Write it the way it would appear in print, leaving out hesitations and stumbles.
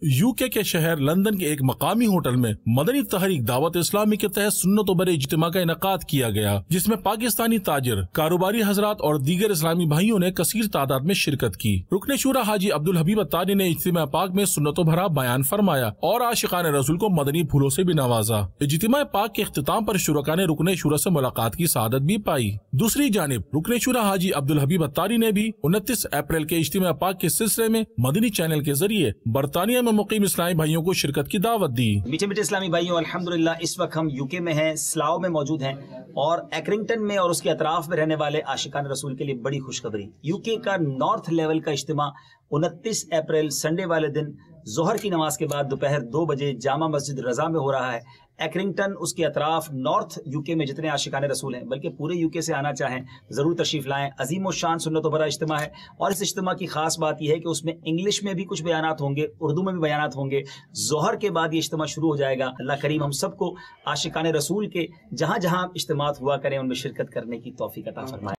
UK के शहर London के एक मकामी होटल में मदनी तहरीक दावत इस्लामी के तहत सुन्नत बर इज्तिमा का इनकाद किया गया, जिसमें पाकिस्तानी ताजिर, कारोबारी हजरात और दीगर इस्लामी भाइयों ने कसीर तादाद में शिरकत की। रुकन शुरा हाजी अब्दुल हबीब अत्तारी ने इज्तिमा पाक में सुन्नतों भरा बयान फरमाया और आशिकान रसूल को मदनी फूलों से भी नवाजा। इज्तिमा पाक के इख्तिताम पर शुरका ने रुकन शुरा से मुलाकात की सआदत भी पाई। दूसरी जानिब रुकन शुरा हाजी अब्दुल हबीब अत्तारी ने भी 29 अप्रैल के इज्तिमा पाक के सिलसिले में मदनी चैनल के जरिए बरतानिया में मुकीम इस्लामी भाइयों को शिरकत की दावत दी। मीठे मीठे इस्लामी भाइयों, अल्हम्दुलिल्लाह इस वक्त हम यूके में हैं, स्लाव में मौजूद हैं और एक्रिंगटन में और उसके अतराफ में रहने वाले आशिकान रसूल के लिए बड़ी खुशखबरी। यूके का नॉर्थ लेवल का इज्तिमा 29 अप्रैल संडे वाले दिन जोहर की नमाज के बाद दोपहर 2 बजे जामा मस्जिद रजा में हो रहा है। एक्रिंगटन, उसके अतराफ, नॉर्थ यूके में जितने आशिकान रसूल हैं, बल्कि पूरे यूके से आना चाहें जरूर तशरीफ लाएं। अजीम शान सुन्नत भरा इज्तिमा है और इस इज्तिमा की खास बात यह है कि उसमें इंग्लिश में भी कुछ बयानात होंगे, उर्दू में भी बयानात होंगे। जोहर के बाद ये इज्तिमा शुरू हो जाएगा। अल्लाह करीम हम सबको आशिकान रसूल के जहाँ जहाँ इज्तिमात हुआ करें उनमें शिरकत करने की तौफीक अता फरमाए।